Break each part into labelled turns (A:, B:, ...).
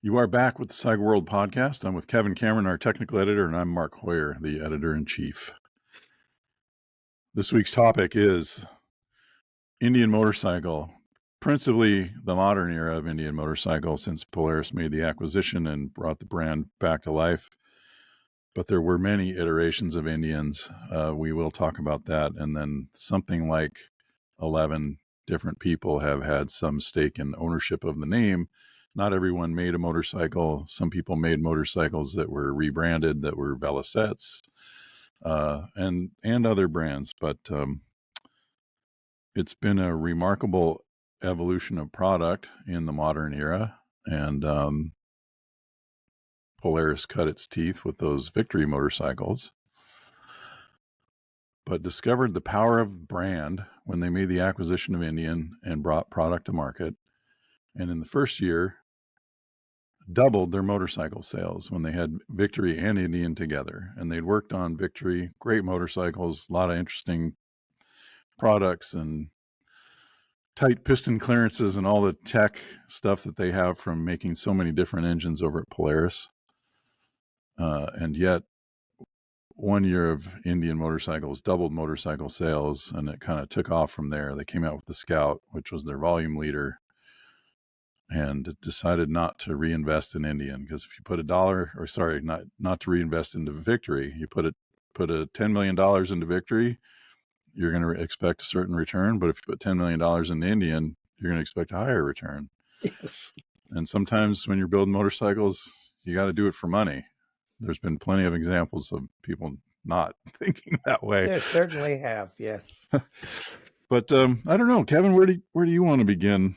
A: You are back with the Cycle World podcast. I'm with Kevin Cameron, our technical editor, and I'm Mark Hoyer, the editor-in-chief. This week's topic is Indian motorcycle, principally the modern era of Indian motorcycle, since Polaris made the acquisition and brought the brand back to life. But there were many iterations of Indians. We will talk about that. And then something like 11 different people have had some stake in ownership of the name. Not everyone made a motorcycle. Some people made motorcycles that were rebranded, that were Velocettes, and other brands. But it's been a remarkable evolution of product in the modern era. And Polaris cut its teeth with those Victory motorcycles, but discovered the power of brand when they made the acquisition of Indian and brought product to market. And in the first year, doubled their motorcycle sales when they had Victory and Indian together. And they'd worked on Victory, great motorcycles, a lot of interesting products and tight piston clearances and all the tech stuff that they have from making so many different engines over at Polaris. And yet, 1 year of Indian motorcycles doubled motorcycle sales, and it kind of took off from there. They came out with the Scout, which was their volume leader, and decided not to reinvest in Indian, because if you put not to reinvest into Victory, you put a $10 million into Victory, you're going to expect a certain return. But if you put $10 million into Indian, you're going to expect a higher return.
B: Yes.
A: And sometimes when you're building motorcycles, you got to do it for money. There's been plenty of examples of people not thinking that way.
B: There certainly have, yes.
A: But I don't know, Kevin, where do you want to begin?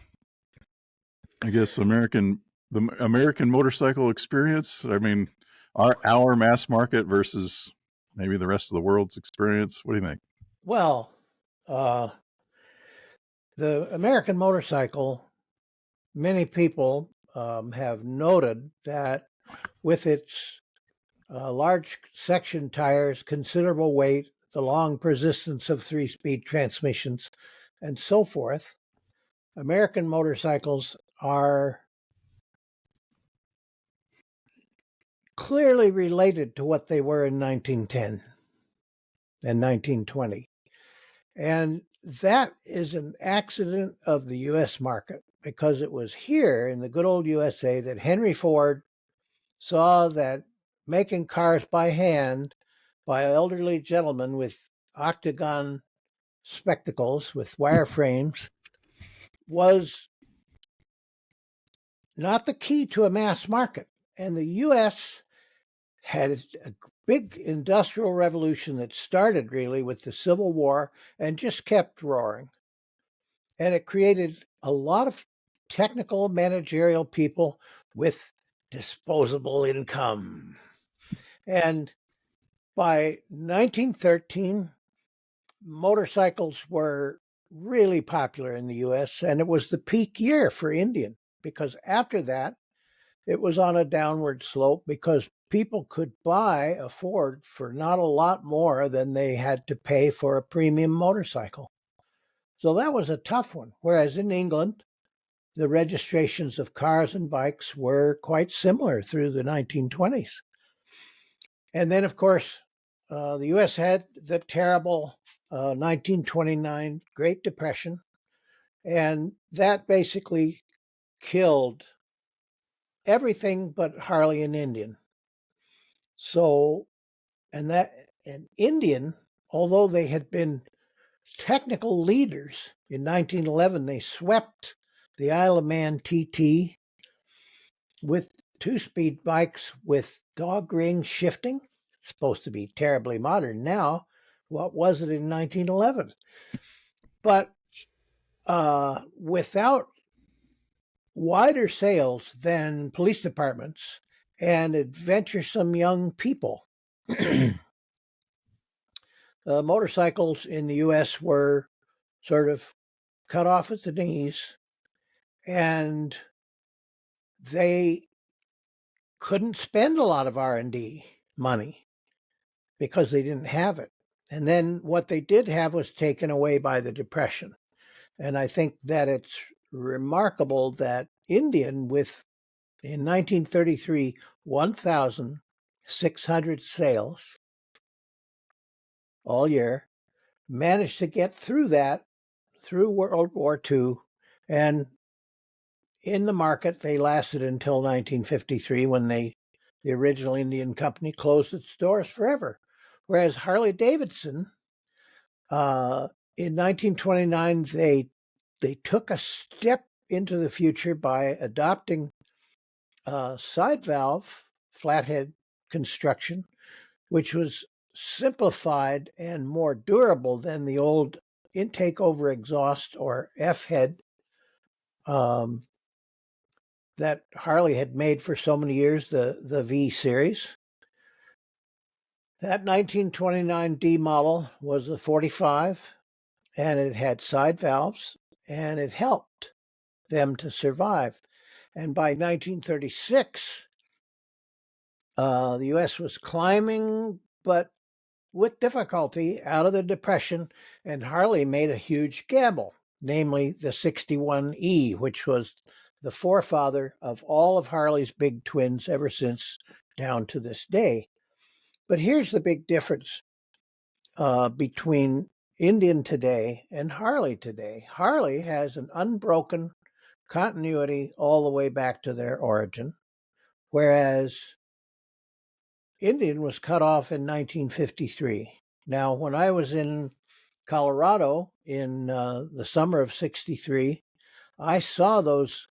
A: I guess the American motorcycle experience. I mean, our mass market versus maybe the rest of the world's experience. What do you think?
B: Well, the American motorcycle, many people have noted that with its large section tires, considerable weight, the long persistence of 3-speed transmissions, and so forth, American motorcycles are clearly related to what they were in 1910 and 1920. And that is an accident of the U.S. market, because it was here in the good old USA that Henry Ford saw that making cars by hand by elderly gentlemen with octagon spectacles with wire frames was not the key to a mass market. And the U.S. had a big industrial revolution that started really with the Civil War and just kept roaring. And it created a lot of technical managerial people with disposable income. And by 1913, motorcycles were really popular in the U.S., and it was the peak year for Indian, because after that, it was on a downward slope, because people could afford for not a lot more than they had to pay for a premium motorcycle. So that was a tough one. Whereas in England, the registrations of cars and bikes were quite similar through the 1920s. And then, of course, the U.S. had the terrible 1929 Great Depression, and that basically killed everything but Harley and Indian. So, and Indian, although they had been technical leaders in 1911, they swept the Isle of Man TT with 2-speed bikes with dog ring shifting. It's supposed to be terribly modern now. What was it in 1911? But without wider sales than police departments and adventuresome young people, motorcycles in the U.S. were sort of cut off at the knees, and they couldn't spend a lot of R&D money because they didn't have it. And then what they did have was taken away by the Depression. And I think that it's remarkable that Indian, with In 1933, 1,600 sales all year, managed to get through that, through World War II, and in the market, they lasted until 1953 when the original Indian company closed its doors forever. Whereas Harley Davidson, in 1929, they took a step into the future by adopting side valve flathead construction, which was simplified and more durable than the old intake over exhaust or F head that Harley had made for so many years, the V series. That 1929D model was a 45, and it had side valves, and it helped them to survive. And by 1936, the U.S. was climbing, but with difficulty, out of the Depression, and Harley made a huge gamble, namely the 61E, which was the forefather of all of Harley's big twins ever since down to this day. But here's the big difference between Indian today and Harley today. Harley has an unbroken continuity all the way back to their origin, whereas Indian was cut off in 1953. Now, when I was in Colorado in the summer of 63, I saw those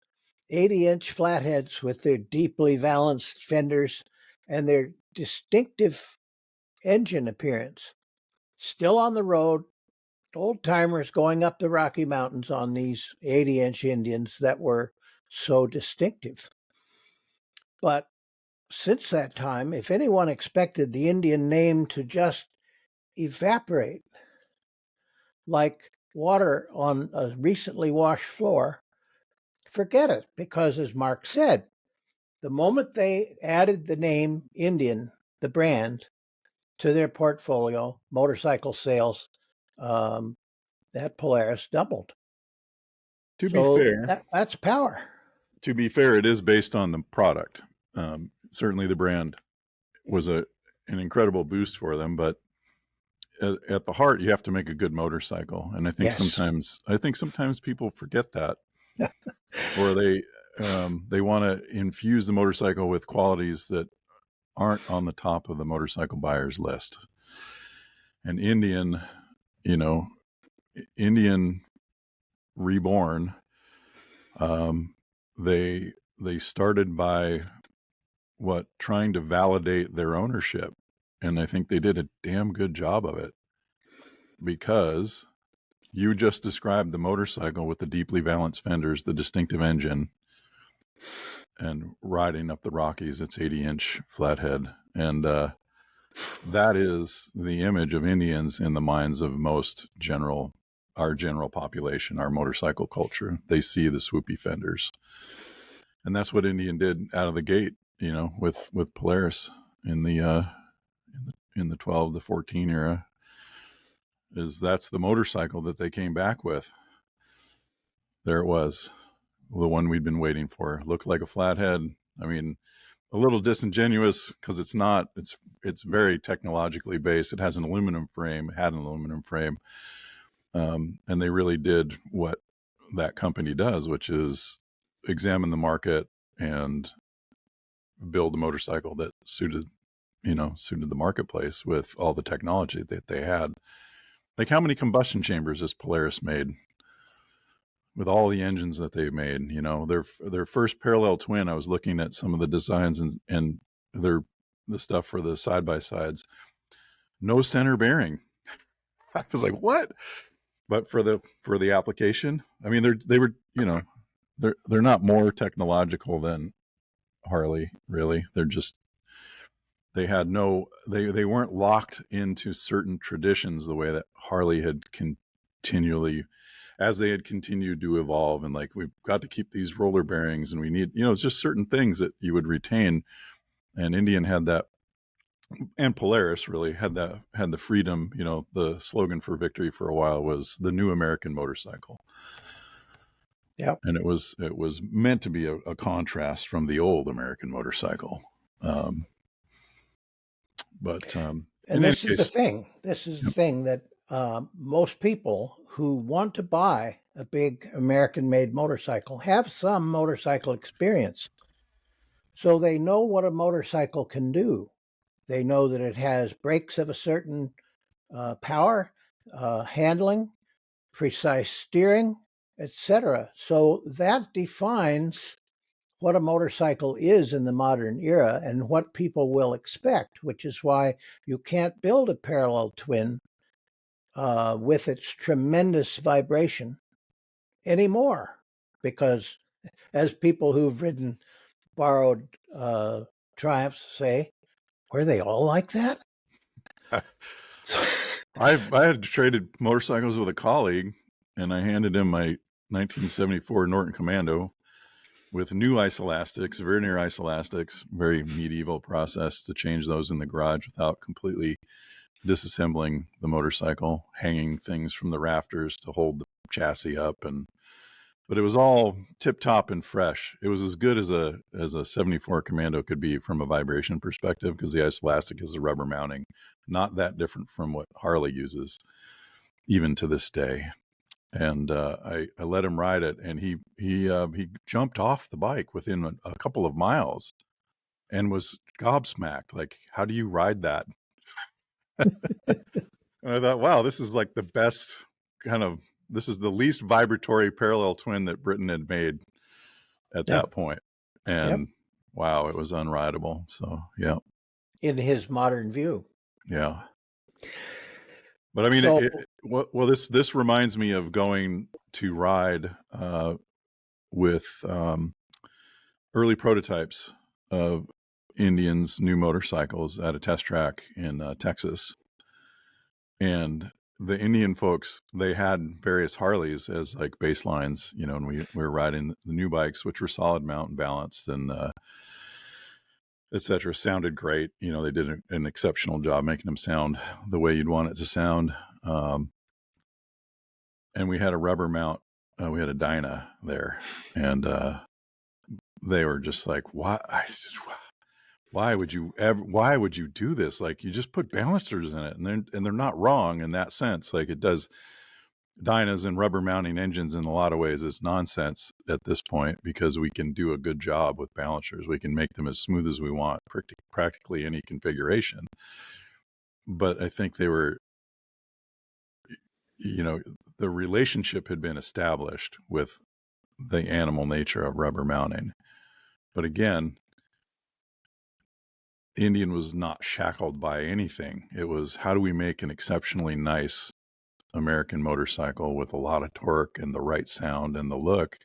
B: 80-inch flatheads with their deeply valanced fenders and their distinctive engine appearance. Still on the road, old timers going up the Rocky Mountains on these 80-inch Indians that were so distinctive. But since that time, if anyone expected the Indian name to just evaporate like water on a recently washed floor, forget it, because as Mark said, the moment they added the name Indian, the brand, to their portfolio, motorcycle sales at Polaris doubled.
A: To be fair,
B: that's power.
A: To be fair, it is based on the product. Certainly, the brand was an incredible boost for them, but at the heart, you have to make a good motorcycle, and I think sometimes people forget that, or they want to infuse the motorcycle with qualities that aren't on the top of the motorcycle buyer's list. And Indian reborn, they started by trying to validate their ownership, and I think they did a damn good job of it, because you just described the motorcycle with the deeply valanced fenders, the distinctive engine, and riding up the Rockies. It's 80-inch flathead, and that is the image of Indians in the minds of our general population, our motorcycle culture. They see the swoopy fenders, and that's what Indian did out of the gate, with Polaris in the 12 to 14 era. That's the motorcycle that they came back with. There it was, the one we'd been waiting for. Looked like a flathead. I mean, a little disingenuous because it's not. It's very technologically based. It has an aluminum frame. Had an aluminum frame, and they really did what that company does, which is examine the market and build a motorcycle that suited the marketplace with all the technology that they had. Like, how many combustion chambers has Polaris made with all the engines that they've made? Their first parallel twin, I was looking at some of the designs and the stuff for the side-by-sides. No center bearing. I was like, what? But for the application, I mean, they're not more technological than Harley, really. They weren't locked into certain traditions the way that Harley had continued to evolve, and like, we've got to keep these roller bearings, and we need, it's just certain things that you would retain. And Indian had that, and Polaris really had the freedom. The slogan for victory for a while was the new American motorcycle.
B: Yep.
A: and it was meant to be a contrast from the old American motorcycle. Um, but
B: And
A: in any
B: this is the
A: case,
B: thing. This is the
A: yep.
B: thing that most people who want to buy a big American-made motorcycle have some motorcycle experience. So they know what a motorcycle can do. They know that it has brakes of a certain power, handling, precise steering, etc. So that defines what a motorcycle is in the modern era and what people will expect, which is why you can't build a parallel twin with its tremendous vibration anymore. Because as people who've ridden borrowed Triumphs say, were they all like that?
A: I had traded motorcycles with a colleague, and I handed him my 1974 Norton Commando with new isolastics, vernier isolastics, very medieval process to change those in the garage without completely disassembling the motorcycle, hanging things from the rafters to hold the chassis up, but it was all tip top and fresh. It was as good as a 74 Commando could be from a vibration perspective, because the isolastic is a rubber mounting, not that different from what Harley uses even to this day. And I let him ride it, and he jumped off the bike within a couple of miles and was gobsmacked. Like, how do you ride that? And I thought, wow, this is like the best this is the least vibratory parallel twin that Britain had made at
B: Yeah.
A: that point.
B: Yep.
A: And wow, it was unrideable. So yeah,
B: In his modern view.
A: yeah. But I mean,
B: So,
A: well, this reminds me of going to ride with early prototypes of Indians' new motorcycles at a test track in Texas. And the Indian folks, they had various Harleys as like baselines, and we were riding the new bikes, which were solid mount and balanced and et cetera. Sounded great. They did an exceptional job making them sound the way you'd want it to sound. And we had a rubber mount. We had a Dyna there, and they were just like, why would you do this? Like, you just put balancers in it, and they're not wrong in that sense. Like, it does. Dynas and rubber mounting engines in a lot of ways is nonsense at this point, because we can do a good job with balancers. We can make them as smooth as we want, practically any configuration. But I think they were, the relationship had been established with the animal nature of rubber mounting. But again, Indian was not shackled by anything. It was, how do we make an exceptionally nice American motorcycle with a lot of torque and the right sound and the look?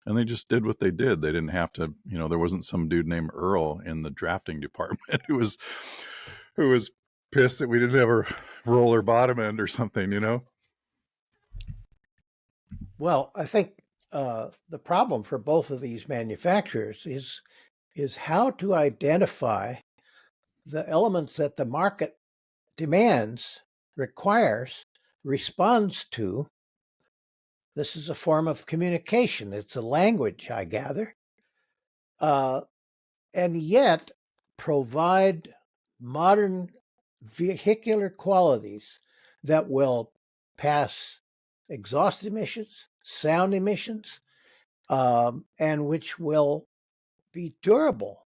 A: And they just did what they did. They didn't have to, there wasn't some dude named Earl in the drafting department who was pissed that we didn't have a roller bottom end or something.
B: well, I think the problem for both of these manufacturers is how to identify the elements that the market demands, requires, responds to. This is a form of communication. It's a language, I gather. And yet provide modern vehicular qualities that will pass exhaust emissions, sound emissions, and which will be durable,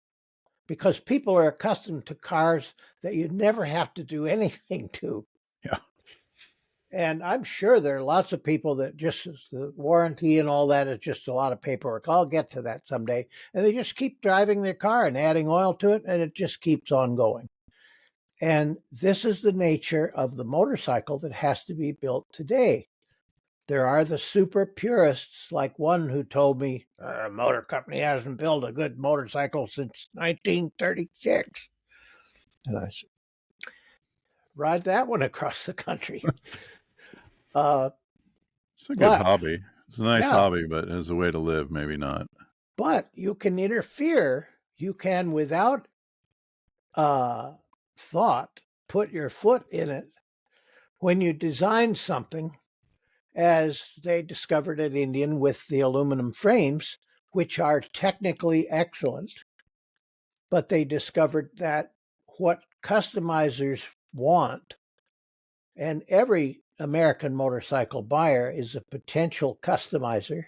B: because people are accustomed to cars that you never have to do anything to.
A: Yeah.
B: And I'm sure there are lots of people that just the warranty and all that is just a lot of paperwork. I'll get to that someday. And they just keep driving their car and adding oil to it, and it just keeps on going. And this is the nature of the motorcycle that has to be built today. There are the super purists, like one who told me, our motor company hasn't built a good motorcycle since 1936. And I said, ride that one across the country.
A: It's a good
B: But
A: hobby. It's a nice
B: yeah,
A: hobby, but as a way to live, maybe not.
B: but you can interfere. You can, without thought, put your foot in it when you design something as they discovered at Indian with the aluminum frames, which are technically excellent. But they discovered that what customizers want, and every American motorcycle buyer is a potential customizer,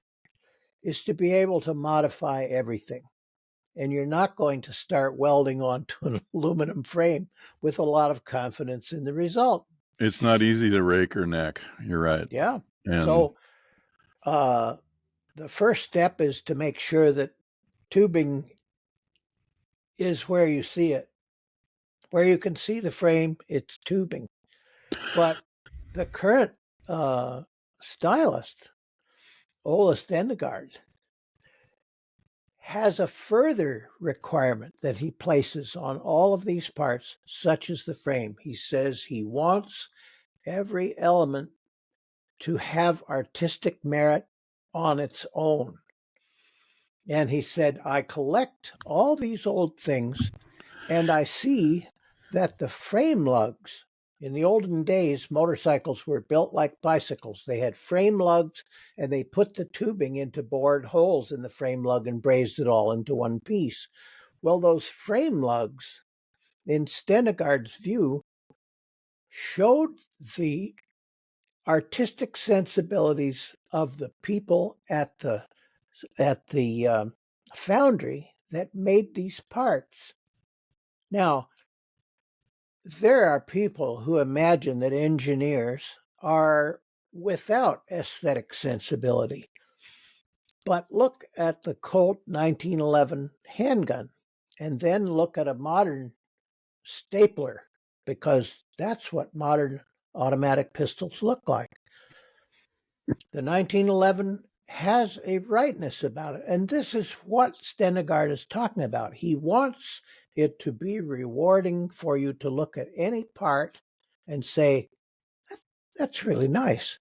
B: is to be able to modify everything. And you're not going to start welding onto an aluminum frame with a lot of confidence in the result.
A: It's not easy to rake or neck. You're right.
B: Yeah.
A: And
B: So the first step is to make sure that tubing is where you see it. Where you can see the frame, it's tubing. But the current stylist, Ola Stendegaard, has a further requirement that he places on all of these parts, such as the frame. He says he wants every element to have artistic merit on its own. And he said, I collect all these old things and I see that the frame lugs, in the olden days, motorcycles were built like bicycles. They had frame lugs and they put the tubing into bored holes in the frame lug and brazed it all into one piece. Well, those frame lugs, in Stendegaard's view, showed the artistic sensibilities of the people at the foundry that made these parts. Now, there are people who imagine that engineers are without aesthetic sensibility. But look at the Colt 1911 handgun, and then look at a modern stapler, because that's what modern automatic pistols look like. The 1911 has a rightness about it. And this is what Stendegaard is talking about. He wants it to be rewarding for you to look at any part and say, that's really nice.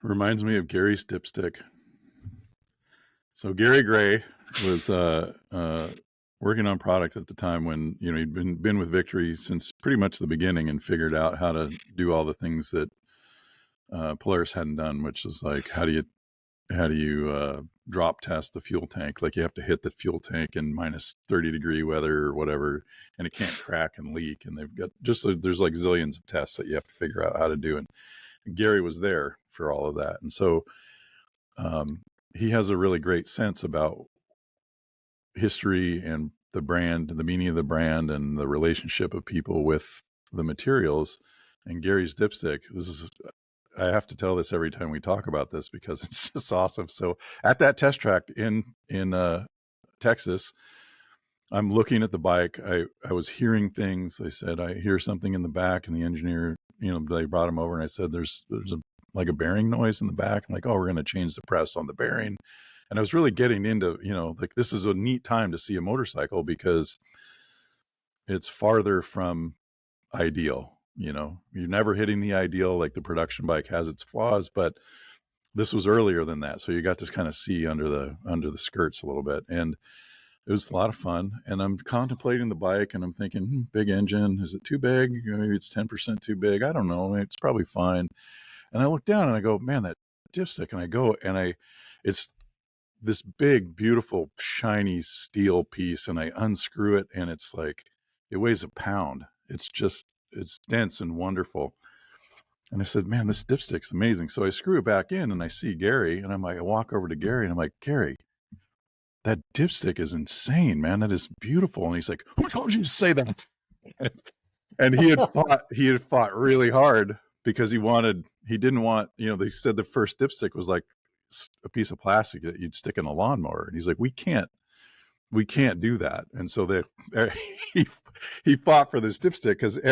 A: reminds me of Gary's dipstick. So Gary Gray was working on product at the time when, you know, he'd been with Victory since pretty much the beginning and figured out how to do all the things that Polaris hadn't done, which is like, how do you drop test the fuel tank? Like, you have to hit the fuel tank in minus 30-degree weather or whatever, and it can't crack and leak. And they've got there's like zillions of tests that you have to figure out how to do. And Gary was there for all of that. And so he has a really great sense about history and the brand, the meaning of the brand, and the relationship of people with the materials. And Gary's dipstick, I have to tell this every time we talk about this because it's just awesome. So at that test track in Texas, I'm looking at the bike. I was hearing things. I said, I hear something in the back, and the engineer, you know, they brought him over, and I said, there's like a bearing noise in the back. I'm like, oh, we're going to change the press on the bearing. And I was really getting into, you know, like, this is a neat time to see a motorcycle because it's farther from ideal. You know, you're never hitting the ideal. Like, the production bike has its flaws, but this was earlier than that. So you got to kind of see under the skirts a little bit. And it was a lot of fun. And I'm contemplating the bike and I'm thinking, big engine. Is it too big? Maybe it's 10% too big. I don't know. It's probably fine. And I look down and I go, man, that dipstick. And I go and it's this big, beautiful, shiny steel piece. And I unscrew it and it's like, it weighs a pound. It's dense and wonderful. And I said, man, this dipstick's amazing. So I screw it back in and I see Gary, and I walk over to Gary and I'm like, Gary, that dipstick is insane, man. That is beautiful. And he's like, who told you to say that? And he had fought really hard because he didn't want, you know, they said the first dipstick was like a piece of plastic that you'd stick in a lawnmower. And he's like, we can't do that. And so he fought for this dipstick because I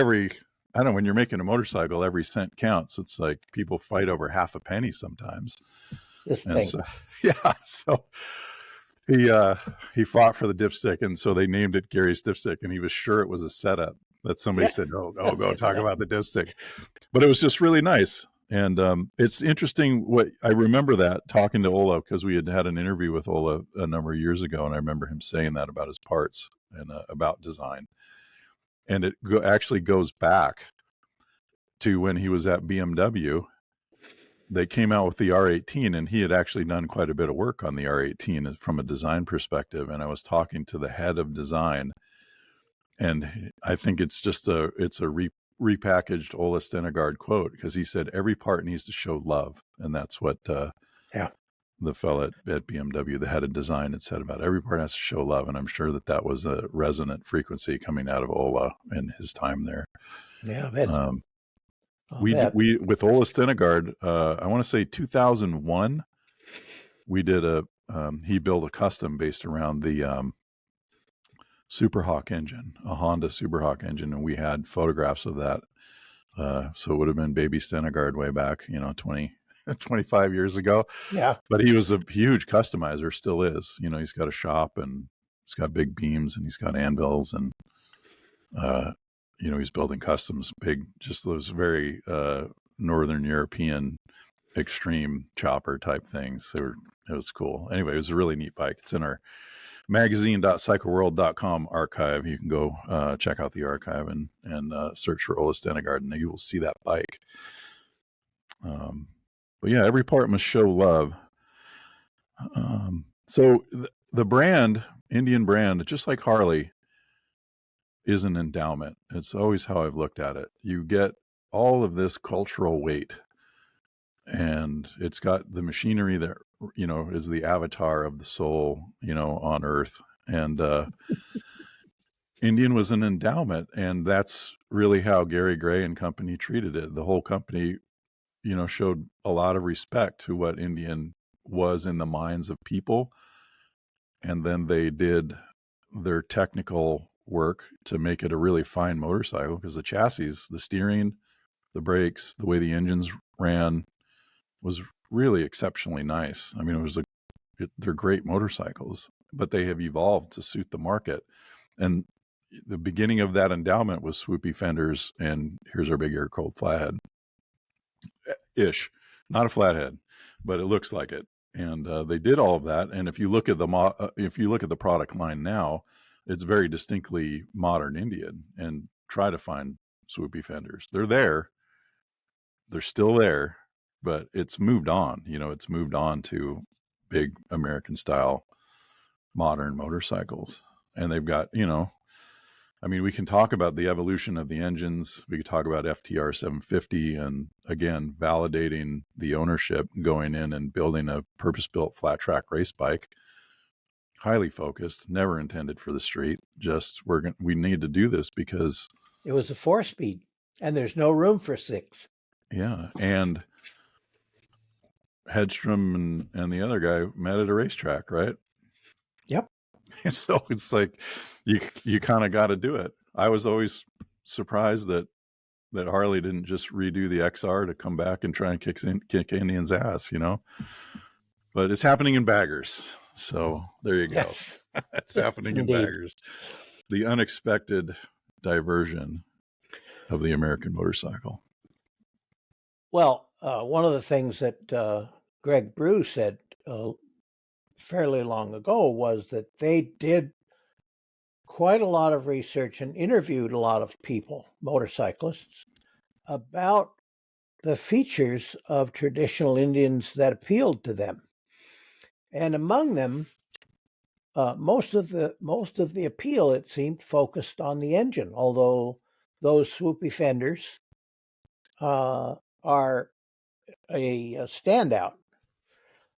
A: don't know, when you're making a motorcycle, every cent counts. It's like people fight over half a penny sometimes.
B: This
A: and
B: thing.
A: So, yeah. So he fought for the dipstick. And so they named it Gary's dipstick, and he was sure it was a setup that somebody said, oh, go talk about the dipstick. But it was just really nice. And it's interesting what I remember that talking to Ola, because we had an interview with Ola a number of years ago. And I remember him saying that about his parts and about design. And it actually goes back to when he was at BMW they came out with the R18, and he had actually done quite a bit of work on the R18 from a design perspective. And I was talking to the head of design, and I think it's just it's a repackaged Ola Stenegard quote, because he said every part needs to show love, and that's what
B: Yeah.
A: the fellow at BMW, the head of design, had said about every part has to show love. And I'm sure that was a resonant frequency coming out of Ola in his time there.
B: Yeah, that's,
A: We with Ola Stenegard, I want to say 2001, we did he built a custom based around the Superhawk engine, a Honda Superhawk engine, and we had photographs of that. So it would have been baby Stenegard way back, 25 years ago.
B: yeah.
A: But he was a huge customizer, still is. He's got a shop, and he's got big beams, and he's got anvils, and he's building customs, big, just those very Northern European extreme chopper type things. It was cool. Anyway, it was a really neat bike. It's in our magazine.cycleworld.com archive. You can go check out the archive and search for Ola Stenegard, and you will see that bike. But yeah, every part must show love. So the brand, Indian brand, just like Harley, is an endowment. It's always how I've looked at it. You get all of this cultural weight, and it's got the machinery that is the avatar of the soul on earth. And Indian was an endowment, and that's really how Gary Gray and company treated it. The whole company showed a lot of respect to what Indian was in the minds of people, and then they did their technical work to make it a really fine motorcycle, because the chassis, the steering, the brakes, the way the engines ran was really exceptionally nice. I mean, they're great motorcycles, but they have evolved to suit the market. And the beginning of that endowment was swoopy fenders, and here's our big air cold flathead ish, not a flathead, but it looks like it. And they did all of that. And if you look at the product line now, it's very distinctly modern Indian. And try to find swoopy fenders. They're there. They're still there, but it's moved on. It's moved on to big American style modern motorcycles. And they've got, we can talk about the evolution of the engines. We could talk about FTR 750, and again, validating the ownership, going in and building a purpose-built flat track race bike, highly focused, never intended for the street. Just we need to do this because
B: it was a 4-speed, and there's no room for 6.
A: Yeah, and Hedstrom and the other guy met at a racetrack, right?
B: Yep.
A: So it's like you kind of got to do it. I was always surprised that Harley didn't just redo the XR to come back and try and kick Indian's ass, But it's happening in baggers. So there you go.
B: Yes.
A: It's happening in baggers. The unexpected diversion of the American motorcycle.
B: Well, one of the things that Greg Brew said fairly long ago was that they did quite a lot of research and interviewed a lot of people, motorcyclists, about the features of traditional Indians that appealed to them. And among them, most of the appeal, it seemed, focused on the engine, although those swoopy fenders are a standout.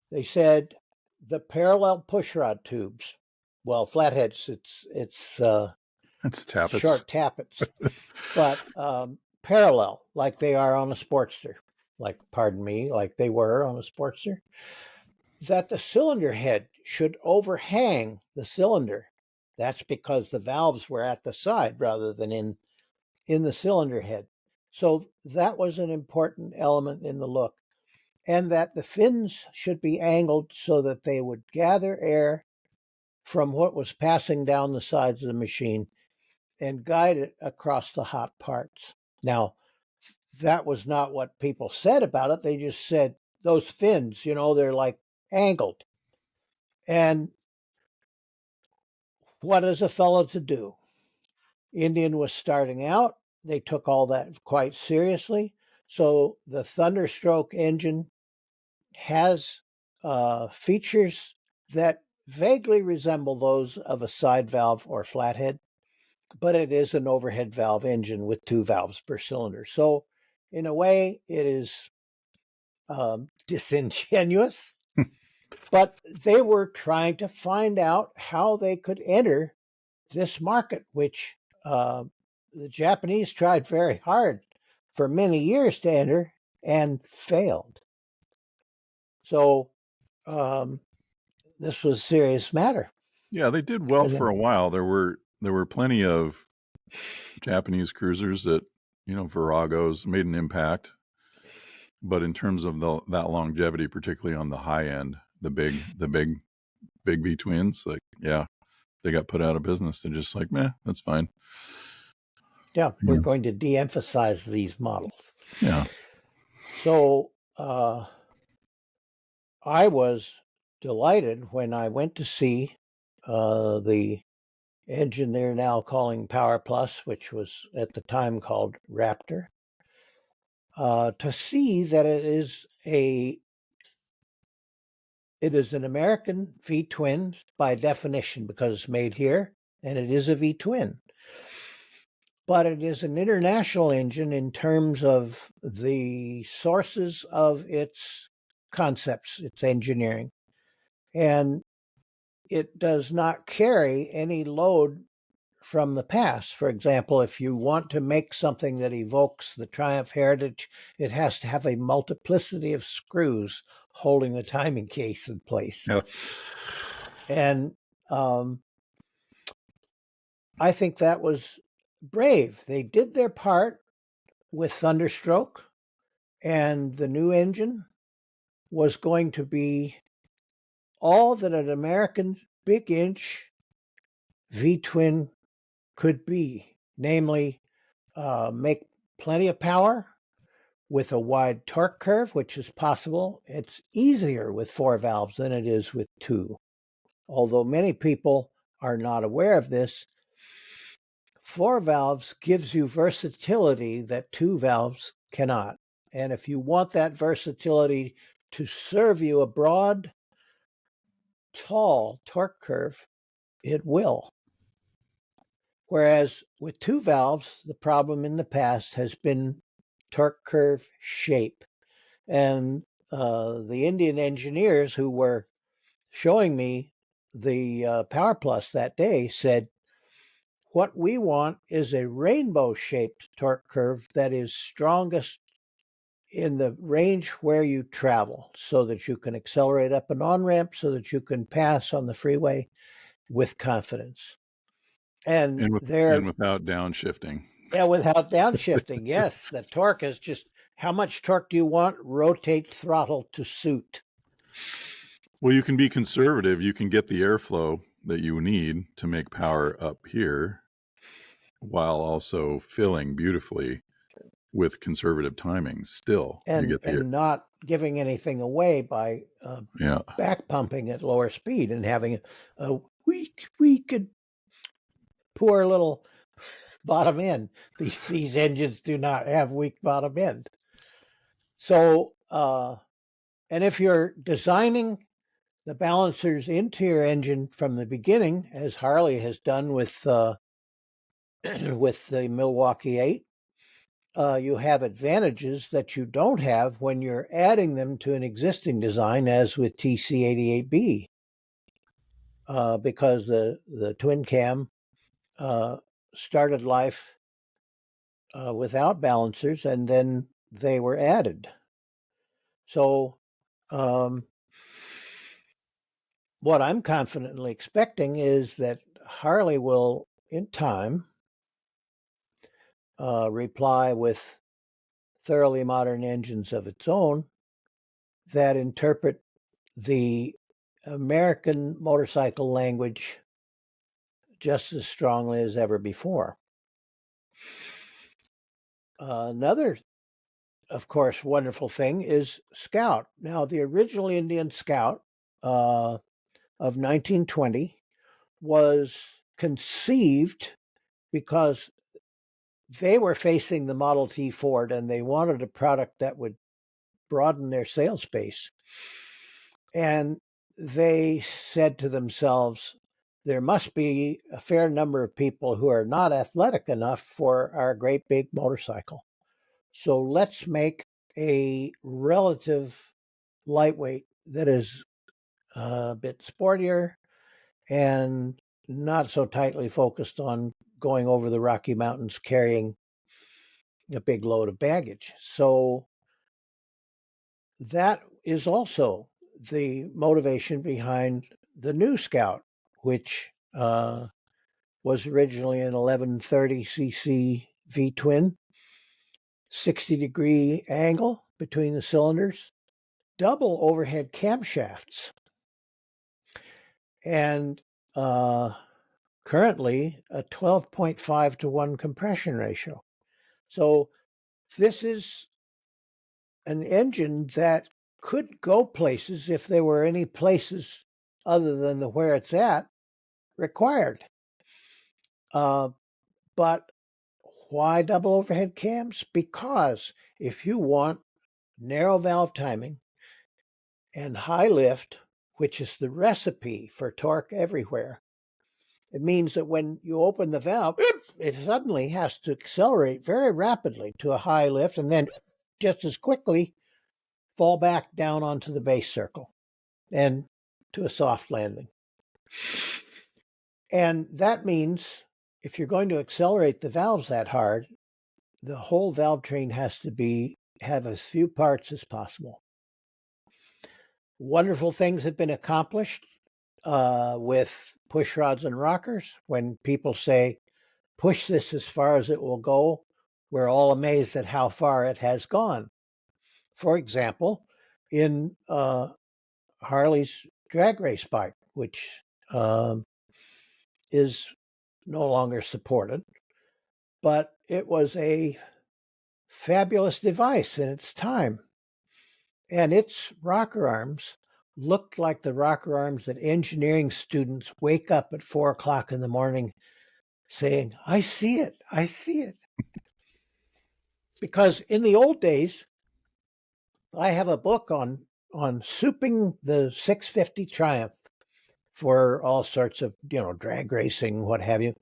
B: They said the parallel pushrod tubes. Well, flatheads, it's
A: tappets.
B: Short tappets, but parallel, like they are on a Sportster, like they were on a Sportster. That the cylinder head should overhang the cylinder. That's because the valves were at the side rather than in the cylinder head. So that was an important element in the look. And that the fins should be angled so that they would gather air from what was passing down the sides of the machine and guide it across the hot parts. Now, that was not what people said about it. They just said those fins, they're like angled. And what is a fellow to do? Indian was starting out. They took all that quite seriously. So the Thunderstroke engine has features that vaguely resemble those of a side valve or flathead, but it is an overhead valve engine with 2 valves per cylinder. So, in a way, it is disingenuous, but they were trying to find out how they could enter this market, which the Japanese tried very hard for many years to enter and failed. So this was a serious matter.
A: Yeah, they did well for a while. There were plenty of Japanese cruisers that, Viragos made an impact. But in terms of that longevity, particularly on the high end, the big V twins, like, yeah, they got put out of business. They're just like, meh, that's fine.
B: Yeah, we're going to de-emphasize these models.
A: Yeah.
B: So I was delighted when I went to see the engine they're now calling PowerPlus, which was at the time called Raptor, to see that it is an American V-twin by definition because it's made here, and it is a V-twin. But it is an international engine in terms of the sources of its concepts, its engineering. And it does not carry any load from the past. For example, if you want to make something that evokes the Triumph heritage, it has to have a multiplicity of screws holding the timing case in place.
A: Yeah.
B: And I think that was brave. They did their part with Thunderstroke, and the new engine was going to be all that an American big inch V-twin could be, namely make plenty of power with a wide torque curve, which is possible. It's easier with 4 valves than it is with 2. Although many people are not aware of this, 4 valves gives you versatility that 2 valves cannot. And if you want that versatility to serve you a broad, tall torque curve, it will. Whereas with 2 valves, the problem in the past has been torque curve shape. And the Indian engineers who were showing me the PowerPlus that day said, what we want is a rainbow-shaped torque curve that is strongest in the range where you travel so that you can accelerate up an on-ramp, so that you can pass on the freeway with confidence. And
A: without downshifting.
B: Yeah, without downshifting, yes. The torque is just, how much torque do you want? Rotate throttle to suit.
A: Well, you can be conservative. You can get the airflow that you need to make power up here while also filling beautifully with conservative timings still.
B: And not giving anything away by back pumping at lower speed and having a weak and poor little bottom end. These engines do not have weak bottom end. So, and if you're designing the balancers into your engine from the beginning, as Harley has done with with the Milwaukee 8, you have advantages that you don't have when you're adding them to an existing design, as with TC88B, because the twin cam started life without balancers, and then they were added. So what I'm confidently expecting is that Harley will, in time, reply with thoroughly modern engines of its own that interpret the American motorcycle language just as strongly as ever before. Another, of course, wonderful thing is Scout. Now, the original Indian Scout of 1920 was conceived because they were facing the Model T Ford and they wanted a product that would broaden their sales base. And they said to themselves, there must be a fair number of people who are not athletic enough for our great big motorcycle. So let's make a relative lightweight that is a bit sportier and not so tightly focused on going over the Rocky Mountains carrying a big load of baggage. So that is also the motivation behind the new Scout, which was originally an 1130cc V twin, 60-degree angle between the cylinders, double overhead camshafts, and currently a 12.5 to 1 compression ratio. So this is an engine that could go places if there were any places other than the where it's at required. But why double overhead cams? Because if you want narrow valve timing and high lift, which is the recipe for torque everywhere, it means that when you open the valve, it suddenly has to accelerate very rapidly to a high lift and then just as quickly fall back down onto the base circle and to a soft landing. And that means if you're going to accelerate the valves that hard, the whole valve train has to have as few parts as possible. Wonderful things have been accomplished with push rods and rockers. When people say, push this as far as it will go, we're all amazed at how far it has gone. For example, in Harley's drag race bike, which is no longer supported, but it was a fabulous device in its time. And its rocker arms looked like the rocker arms that engineering students wake up at 4 o'clock in the morning saying, I see it, I see it. Because in the old days, I have a book on souping the 650 Triumph for all sorts of, drag racing, what have you.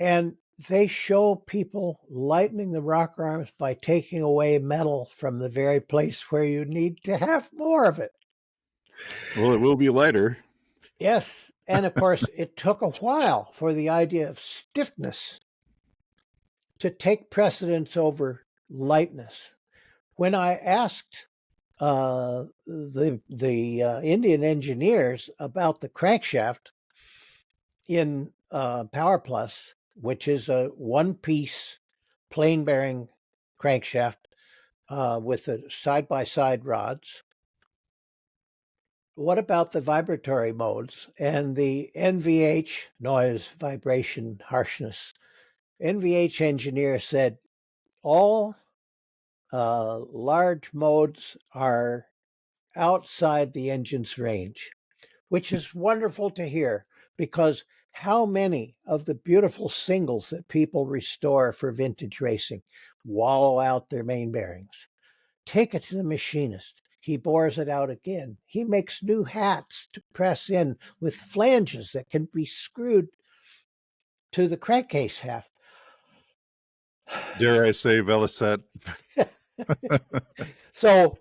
B: And they show people lightening the rocker arms by taking away metal from the very place where you need to have more of it.
A: Well, it will be lighter.
B: Yes. And of course, it took a while for the idea of stiffness to take precedence over lightness. When I asked the Indian engineers about the crankshaft in PowerPlus, which is a one-piece plain bearing crankshaft with the side-by-side rods, what about the vibratory modes and the NVH, noise, vibration, harshness? NVH engineer said all large modes are outside the engine's range, which is wonderful to hear because how many of the beautiful singles that people restore for vintage racing wallow out their main bearings? Take it to the machinist. He bores it out again. He makes new hats to press in with flanges that can be screwed to the crankcase haft.
A: Dare I say, Velocet?
B: So,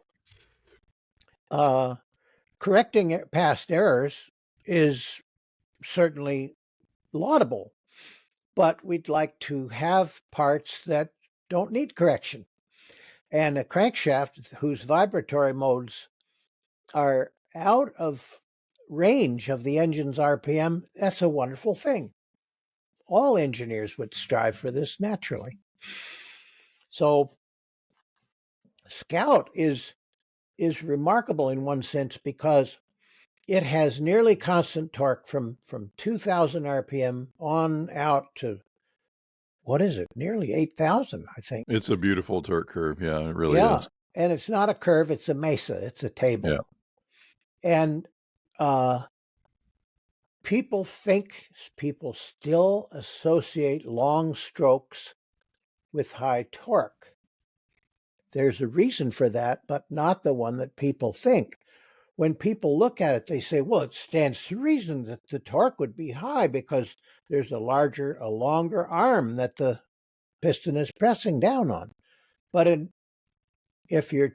B: correcting past errors is certainly laudable, but we'd like to have parts that don't need correction. And a crankshaft whose vibratory modes are out of range of the engine's RPM, that's a wonderful thing. All engineers would strive for this naturally. So Scout is remarkable in one sense because it has nearly constant torque from 2,000 RPM on out to, what is it, nearly 8,000, I think.
A: It's a beautiful torque curve. Yeah, it really is.
B: And it's not a curve, it's a mesa, it's a table.
A: Yeah.
B: And people still associate long strokes with high torque. There's a reason for that, but not the one that people think. when people look at it, they say, well, it stands to reason that the torque would be high because there's a longer arm that the piston is pressing down on. But if you're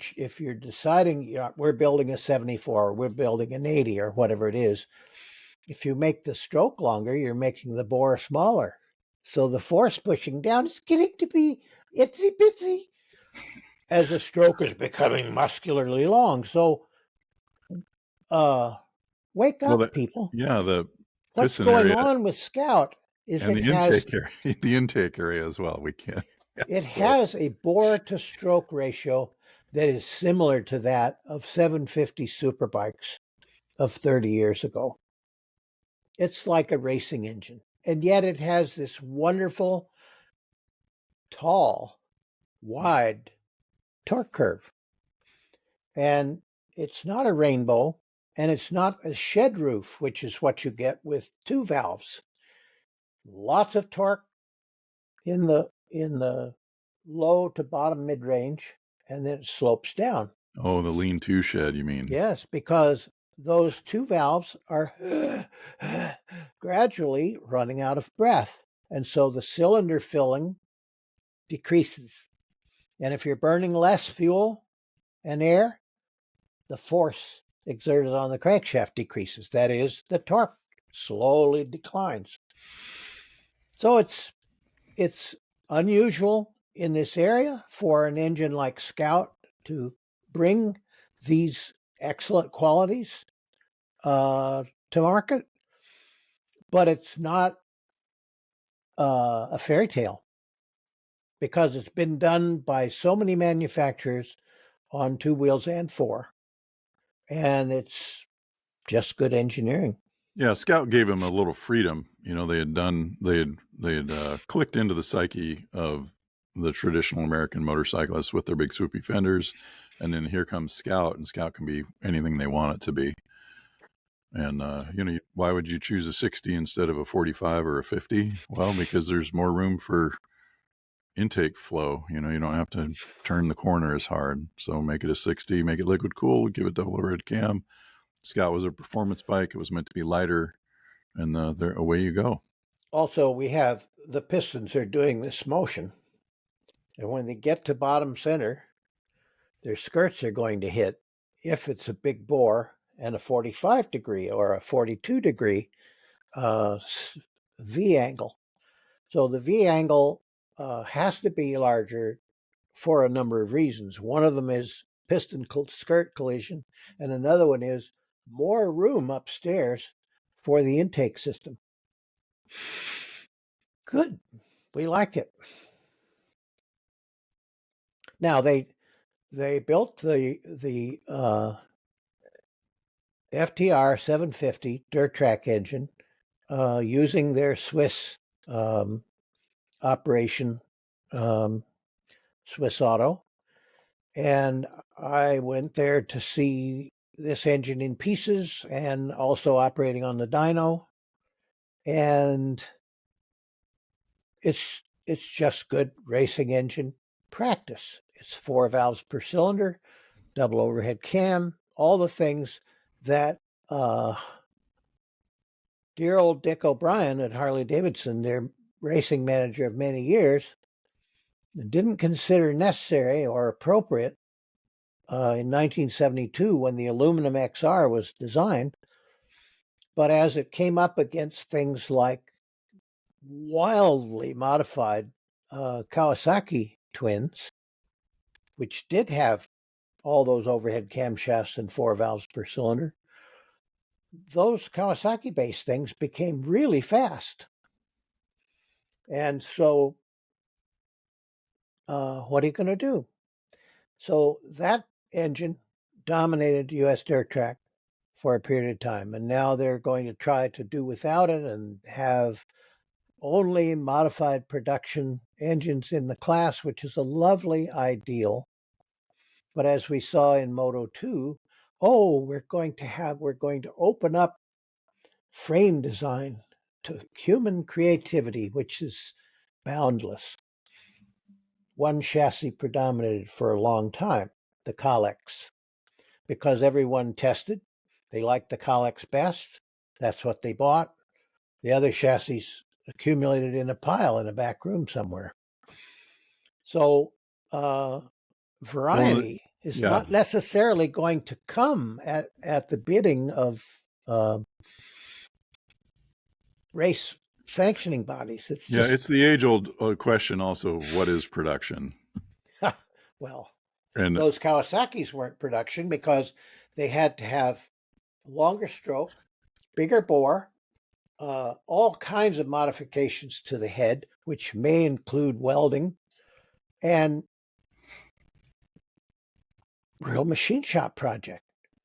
B: deciding we're building a 74, or we're building an 80, or whatever it is, if you make the stroke longer, you're making the bore smaller. So the force pushing down is getting to be itsy bitsy as the stroke is becoming muscularly long. So wake up, people.
A: Yeah, the
B: What's
A: piston
B: going
A: area
B: on with Scout is
A: and the intake area, the intake area as well. We can't. Yeah,
B: it has a bore to stroke ratio that is similar to that of 750 superbikes of 30 years ago. It's like a racing engine, and yet it has this wonderful, tall, wide torque curve. And it's not a rainbow, and it's not a shed roof, which is what you get with two valves. Lots of torque in the low to bottom mid range, and then it slopes down.
A: Oh, the lean-to shed, you mean?
B: Yes, because those two valves are gradually running out of breath. And so the cylinder filling decreases. And if you're burning less fuel and air, the force exerted on the crankshaft decreases. That is, the torque slowly declines. So it's unusual in this area for an engine like Scout to bring these excellent qualities to market, but it's not a fairy tale because it's been done by so many manufacturers on two wheels and four, and it's just good engineering.
A: Yeah, Scout gave him a little freedom. They had clicked into the psyche of the traditional American motorcyclists with their big swoopy fenders, and then here comes Scout, and Scout can be anything they want it to be. And why would you choose a 60 instead of a 45 or a 50? Well, because there's more room for intake flow. You don't have to turn the corner as hard. So make it a 60, make it liquid cooled, give it double overhead cam. Scout was a performance bike. It was meant to be lighter, and there away you go.
B: Also, we have the pistons are doing this motion, and when they get to bottom center, their skirts are going to hit, if it's a big bore and a 45 degree or a 42 degree V angle. So the V angle has to be larger for a number of reasons. One of them is piston skirt collision, and another one is more room upstairs for the intake system. Good. We like it. Now they built the FTR 750 dirt track engine using their Swiss operation, Swiss Auto, and I went there to see this engine in pieces and also operating on the dyno, and it's just good racing engine practice. It's 4 valves per cylinder, double overhead cam, all the things that dear old Dick O'Brien at Harley Davidson, their racing manager of many years, didn't consider necessary or appropriate in 1972 when the aluminum XR was designed. But as it came up against things like wildly modified Kawasaki twins, which did have all those overhead camshafts and 4 valves per cylinder, those Kawasaki-based things became really fast. And so what are you going to do? So that engine dominated U.S. dirt track for a period of time, and now they're going to try to do without it and have only modified production engines in the class, which is a lovely ideal. But as we saw in Moto 2, we're going to open up frame design to human creativity, which is boundless. One chassis predominated for a long time, the Kalex, because everyone tested They liked the Colex best. That's what they bought. The other chassis accumulated in a pile in a back room somewhere. So
A: Well,
B: variety is
A: yeah,
B: not necessarily going to come at the bidding of race sanctioning bodies. It's
A: yeah.
B: just,
A: It's the age-old question. Also, what is production?
B: well,
A: And
B: those Kawasaki's weren't production because they had to have longer stroke, bigger bore, all kinds of modifications to the head, which may include welding, and real machine shop project.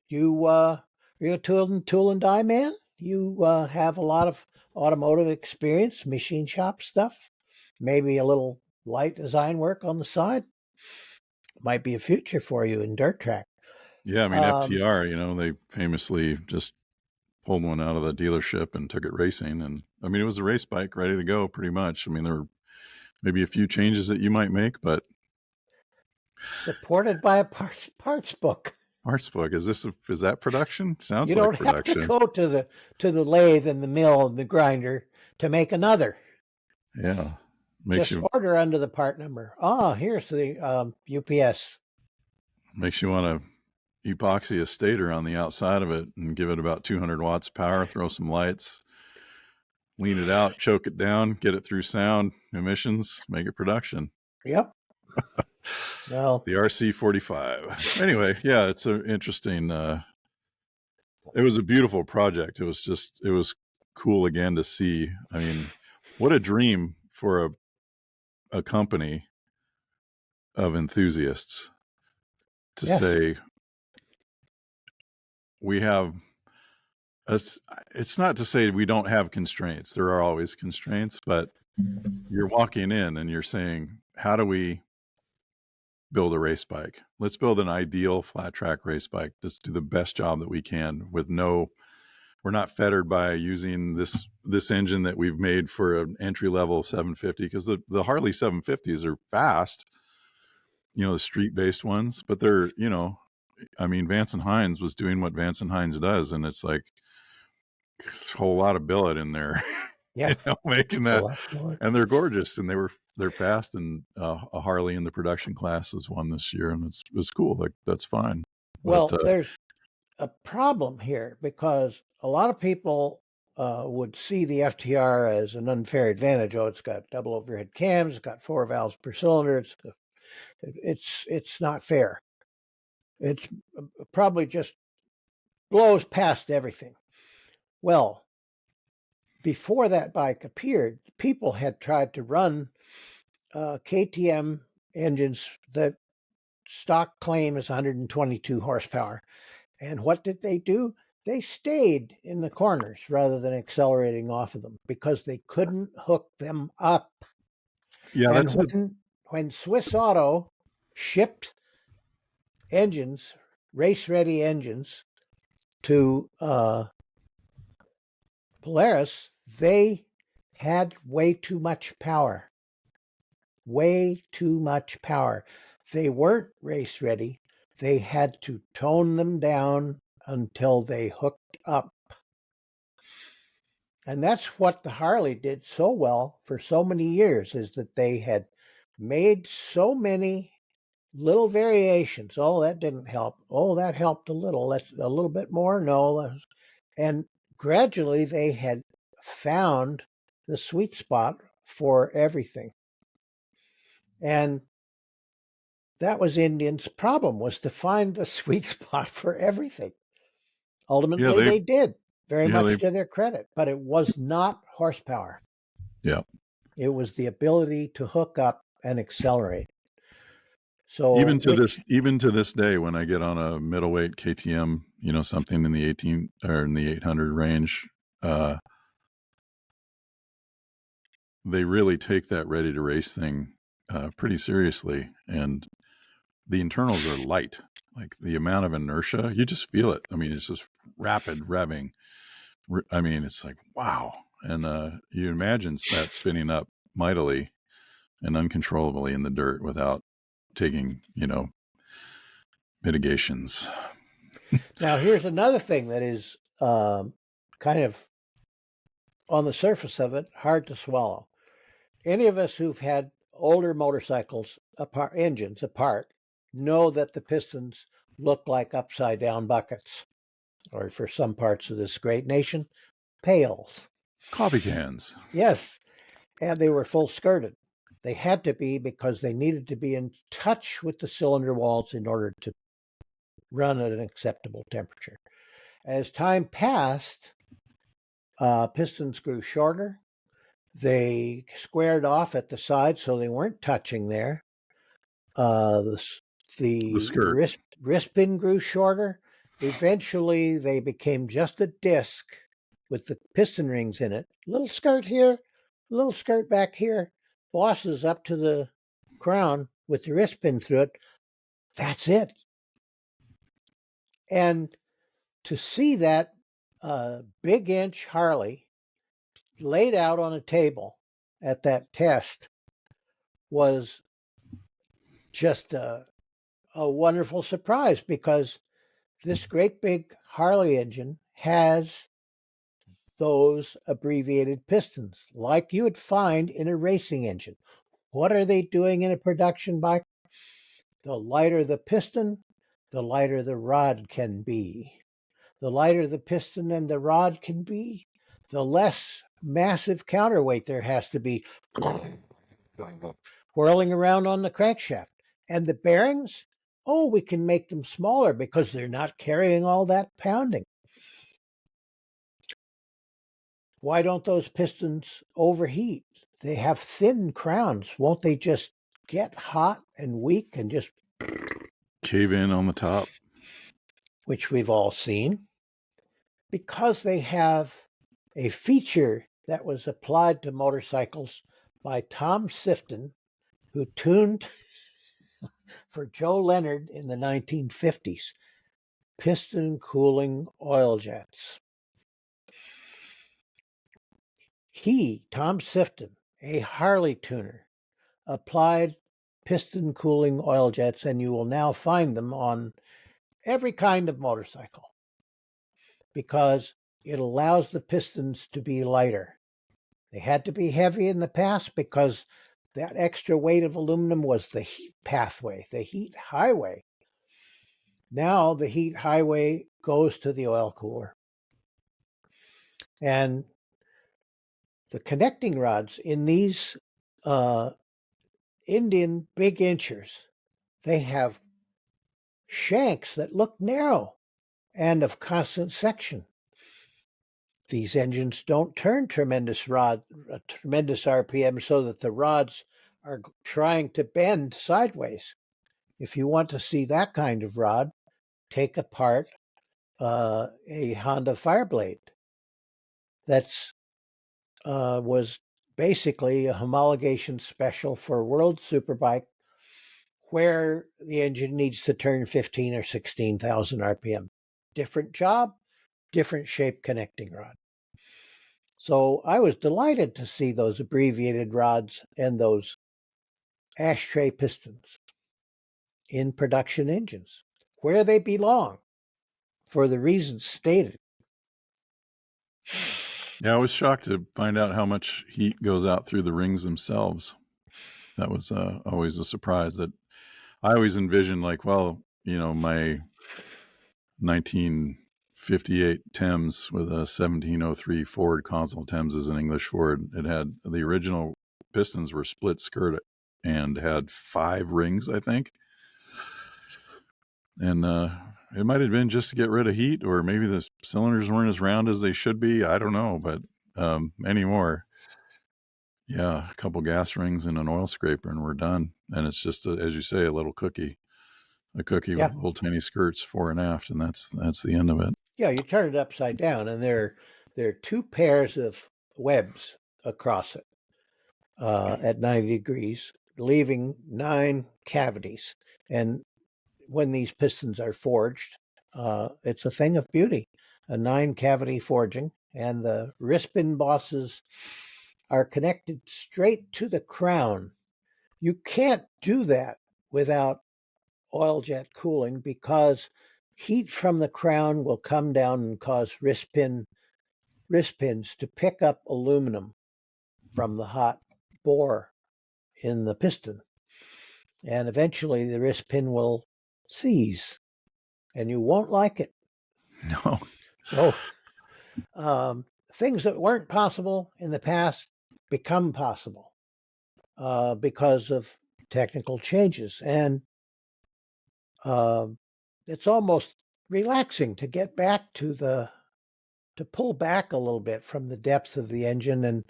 B: You're a tool and die man. You have a lot of automotive experience, machine shop stuff, maybe a little light design work on the side. Might be a future for you in dirt track.
A: yeah, I mean
B: Um,
A: FTR. They famously just pulled one out of the dealership and took it racing. And I mean, it was a race bike ready to go, pretty much. I mean, there were maybe a few changes that you might make, but
B: supported by a parts book.
A: parts book, is that production? Sounds
B: You
A: like
B: don't have to
A: production.
B: go to the lathe and the mill and the grinder to make another.
A: Yeah, makes
B: Just
A: you
B: order under the part number. Ah, here's the UPS.
A: makes you want to epoxy a stator on the outside of it and give it about 200 watts power. Throw some lights, lean it out, choke it down, get it through sound emissions, make it production.
B: Yep. Well,
A: The RC45. Anyway, yeah, it's an interesting. It was a beautiful project. It was cool again to see. I mean, what a dream for a company of enthusiasts to
B: yes.
A: say we have. It's not to say we don't have constraints. There are always constraints, but you're walking in and you're saying, how do we build a race bike? Let's build an ideal flat track race bike. Let's do the best job that we can with we're not fettered by using this engine that we've made for an entry level 750, because the Harley 750s are fast, the street based ones, but they're, I mean, Vance and Hines was doing what Vance and Hines does, and it's like a whole lot of billet in there,
B: Yeah.
A: making
B: A
A: that,
B: lot more.
A: and they're gorgeous, and they're fast, and a Harley in the production class has won this year, and it's cool. Like, that's fine. But
B: Well, there's a problem here because a lot of people would see the FTR as an unfair advantage. Oh, it's got double overhead cams, it's got 4 valves per cylinder. It's not fair. It's probably just blows past everything. Well, before that bike appeared, people had tried to run KTM engines that stock claim is 122 horsepower. And what did they do? They stayed in the corners rather than accelerating off of them because they couldn't hook them up.
A: yeah,
B: And when Swiss Auto shipped engines, race-ready engines, to Polaris, they had way too much power. Way too much power. They weren't race-ready. They had to tone them down until they hooked up. And that's what the Harley did so well for so many years, is that they had made so many little variations. Oh, that didn't help. Oh, that helped a little. That's a little bit more. No. And gradually they had found the sweet spot for everything. And that was Indian's problem, was to find the sweet spot for everything.
A: yeah,
B: Ultimately, they did, very
A: they
B: much to their credit, but it was not horsepower.
A: yeah.
B: It was the ability to hook up and accelerate. So,
A: Even to this day, when I get on a middleweight KTM, something in the 18 or in the 800 range, they really take that ready to race thing pretty seriously, and the internals are light. Like, the amount of inertia, you just feel it. I mean, it's just rapid revving. I mean, it's like, wow. And you imagine that spinning up mightily and uncontrollably in the dirt without taking, mitigations.
B: Now, here's another thing that is kind of on the surface of it hard to swallow. Any of us who've had older motorcycles apart, engines apart, know that the pistons look like upside down buckets, or for some parts of this great nation, pails.
A: Coffee cans.
B: Yes, and they were full skirted. They had to be because they needed to be in touch with the cylinder walls in order to run at an acceptable temperature. As time passed, pistons grew shorter. They squared off at the side so they weren't touching there. The
A: The skirt.
B: wrist pin grew shorter. Eventually, they became just a disc with the piston rings in it. Little skirt here, little skirt back here. Bosses up to the crown with the wrist pin through it. That's it. And to see that big inch Harley laid out on a table at that test was just a wonderful surprise, because this great big Harley engine has those abbreviated pistons like you would find in a racing engine. What are they doing in a production bike? The lighter the piston, the lighter the rod can be. The lighter the piston and the rod can be, the less massive counterweight there has to be whirling around on the crankshaft. And the bearings, oh, we can make them smaller because they're not carrying all that pounding. Why don't those pistons overheat? They have thin crowns. Won't they just get hot and weak and just
A: Cave in on the top.
B: which we've all seen? Because they have a feature that was applied to motorcycles by Tom Sifton, who tuned for Joe Leonard in the 1950s, piston cooling oil jets. He, Tom Sifton, a Harley tuner, applied piston cooling oil jets, and you will now find them on every kind of motorcycle because it allows the pistons to be lighter. They had to be heavy in the past because that extra weight of aluminum was the heat pathway, the heat highway. Now the heat highway goes to the oil cooler. And the connecting rods in these Indian big inchers, they have shanks that look narrow and of constant section. These engines don't turn tremendous RPM so that the rods are trying to bend sideways. If you want to see that kind of rod, take apart a Honda Fireblade. That's was basically a homologation special for World Superbike, where the engine needs to turn 15 or 16,000 RPM. Different job, different shape connecting rod. So I was delighted to see those abbreviated rods and those ashtray pistons in production engines, where they belong, for the reasons stated.
A: Yeah, I was shocked to find out how much heat goes out through the rings themselves. That was always a surprise. That I always envisioned, like, well, my 1958 Thames with a 1703 Ford console. Thames is an English Ford. It had the original pistons were split skirt and had 5 rings, I think. And it might have been just to get rid of heat, or maybe the cylinders weren't as round as they should be. I don't know, but anymore, yeah, a couple gas rings and an oil scraper, and we're done. And it's just, as you say, a cookie
B: Yeah.
A: with little tiny skirts fore and aft, and that's the end of it.
B: Yeah, you turn it upside down, and there are 2 pairs of webs across it at 90 degrees, leaving 9 cavities. And when these pistons are forged, it's a thing of beauty, a 9-cavity forging, and the wrist pin bosses are connected straight to the crown. You can't do that without oil jet cooling because heat from the crown will come down and cause wrist pins to pick up aluminum from the hot bore in the piston. And eventually the wrist pin will seize and you won't like it.
A: No.
B: So things that weren't possible in the past become possible because of technical changes. And it's almost relaxing to get back to pull back a little bit from the depth of the engine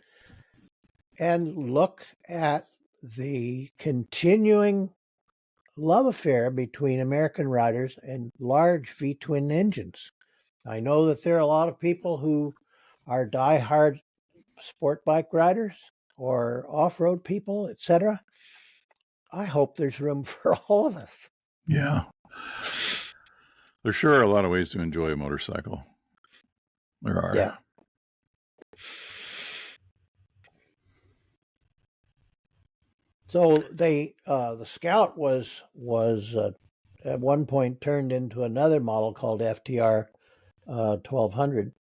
B: and look at the continuing love affair between American riders and large V-twin engines. I know that there are a lot of people who are diehard sport bike riders or off-road people, etc. I hope there's room for all of us.
A: Yeah. There sure are a lot of ways to enjoy a motorcycle. There are.
B: Yeah. So the Scout was at one point turned into another model called FTR 1200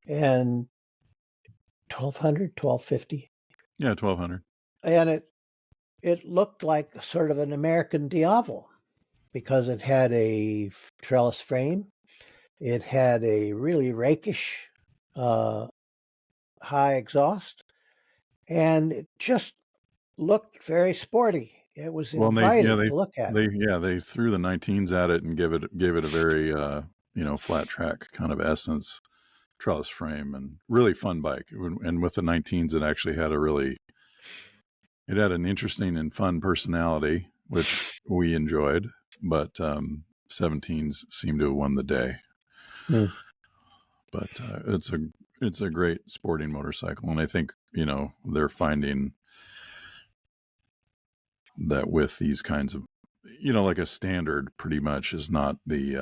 B: and 1200, 1250.
A: Yeah, 1200.
B: And it looked like sort of an American Diavel because it had a trellis frame. It had a really rakish high exhaust, and it just looked very sporty. It was inviting to look at.
A: They threw the 19s at it and gave it a very flat track kind of essence, trellis frame, and really fun bike. And with the 19s, it had an interesting and fun personality, which we enjoyed. But 17s seem to have won the day. But it's a great sporting motorcycle, and I think they're finding that with these kinds of like a standard pretty much is not the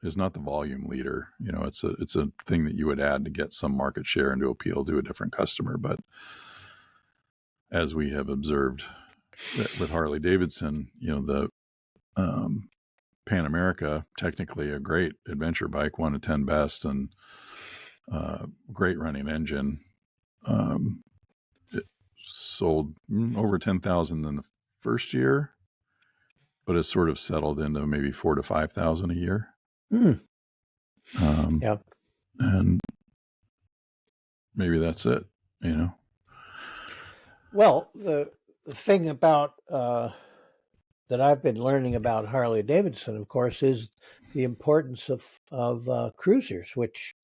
A: volume leader. It's a thing that you would add to get some market share and to appeal to a different customer. But as we have observed with Harley Davidson, the Pan America, technically a great adventure bike, 1 of 10 best, and great running engine. It sold over 10,000 in the first year, but it's sort of settled into maybe 4,000 to 5,000 a year.
B: Yeah,
A: and maybe that's it.
B: Well, the thing about that I've been learning about Harley Davidson, of course, is the importance of cruisers, which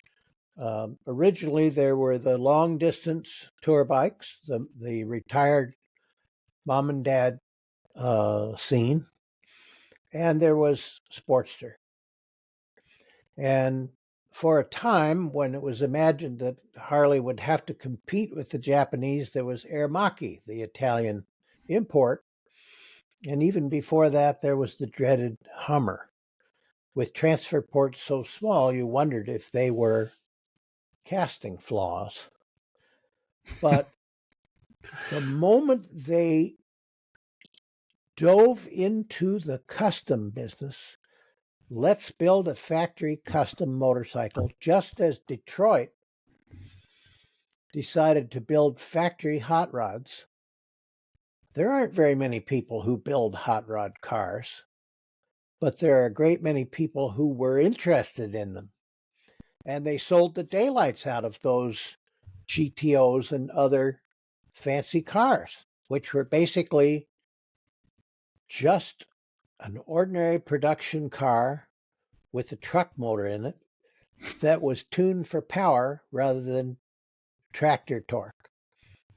B: originally there were the long distance tour bikes, the retired mom and dad scene, and there was Sportster. And for a time, when it was imagined that Harley would have to compete with the Japanese, there was Aermacchi, the Italian import. And even before that, there was the dreaded Hummer, with transfer ports so small you wondered if they were casting flaws. But the moment they dove into the custom business, let's build a factory custom motorcycle, just as Detroit decided to build factory hot rods. There aren't very many people who build hot rod cars, but there are a great many people who were interested in them. And they sold the daylights out of those GTOs and other fancy cars, which were basically just an ordinary production car with a truck motor in it that was tuned for power rather than tractor torque.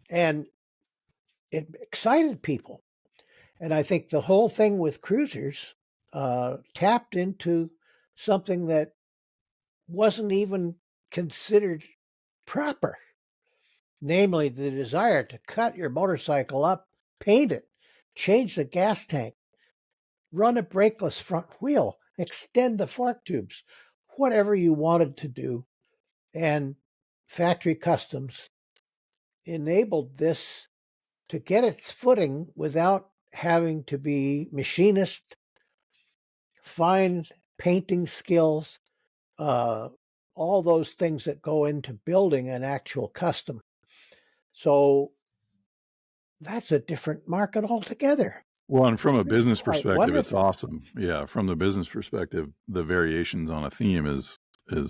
B: And it excited people. And I think the whole thing with cruisers tapped into something that wasn't even considered proper, namely the desire to cut your motorcycle up, paint it, change the gas tank, run a brakeless front wheel, extend the fork tubes, whatever you wanted to do. And factory customs enabled this to get its footing without having to be machinist, find painting skills, all those things that go into building an actual custom. So that's a different market altogether.
A: Well, and from a
B: It's
A: business
B: quite
A: perspective, it's
B: wonderful.
A: awesome. Yeah, from the business perspective, the variations on a theme is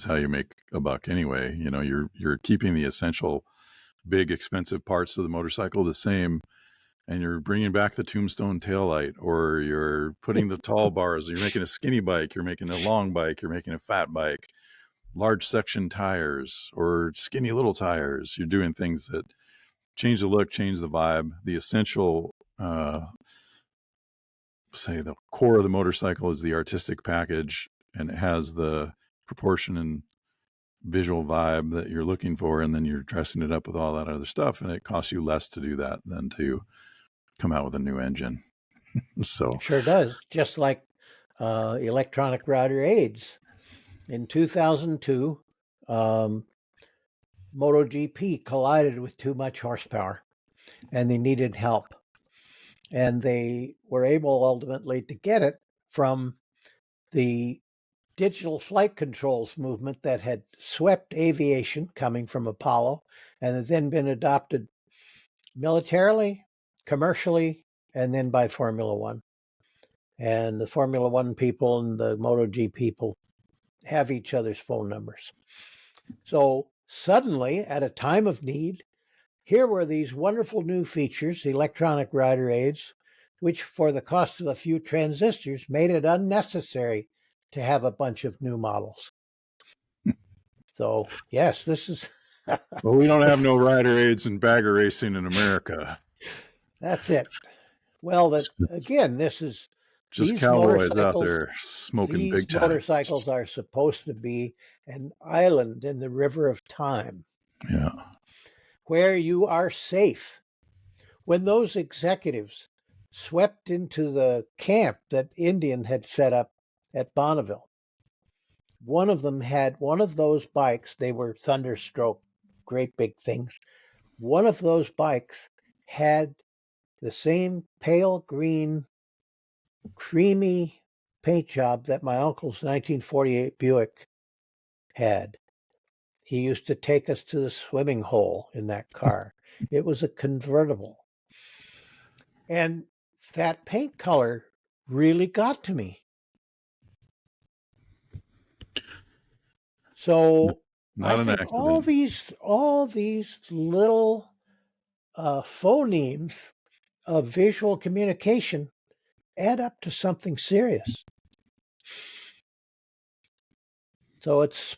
A: how you make a buck anyway. You know, you're keeping the essential big expensive parts of the motorcycle the same, and you're bringing back the tombstone taillight, or you're putting the tall bars, you're making a skinny bike, you're making a long bike, you're making a fat bike, large section tires or skinny little tires. You're doing things that change the look, change the vibe. The essential say the core of the motorcycle is the artistic package, and it has the proportion and visual vibe that you're looking for, and then you're dressing it up with all that other stuff, and it costs you less to do that than to come out with a new engine. So
B: Sure does. Just like electronic rider aids. In 2002, MotoGP collided with too much horsepower and they needed help. And they were able ultimately to get it from the digital flight controls movement that had swept aviation coming from Apollo and had then been adopted militarily, commercially, and then by Formula One. And the Formula One people and the MotoGP people have each other's phone numbers. So suddenly, at a time of need, here were these wonderful new features, electronic rider aids, which for the cost of a few transistors made it unnecessary to have a bunch of new models. So, yes, this is.
A: well, we don't have no rider aids and bagger racing in America.
B: That's it. Well, that again, this is
A: Just
B: these
A: cowboys out
B: motorcycles.
A: there smoking
B: These
A: big time.
B: motorcycles are supposed to be an island in the river of time.
A: Yeah.
B: Where you are safe. When those executives swept into the camp that Indian had set up at Bonneville, one of them had one of those bikes. They were Thunderstroke, great big things. One of those bikes had the same pale green, creamy paint job that my uncle's 1948 Buick had. He used to take us to the swimming hole in that car. It was a convertible. And that paint color really got to me. So I
A: Not an
B: think all
A: accident.
B: these little phonemes of visual communication add up to something serious. So it's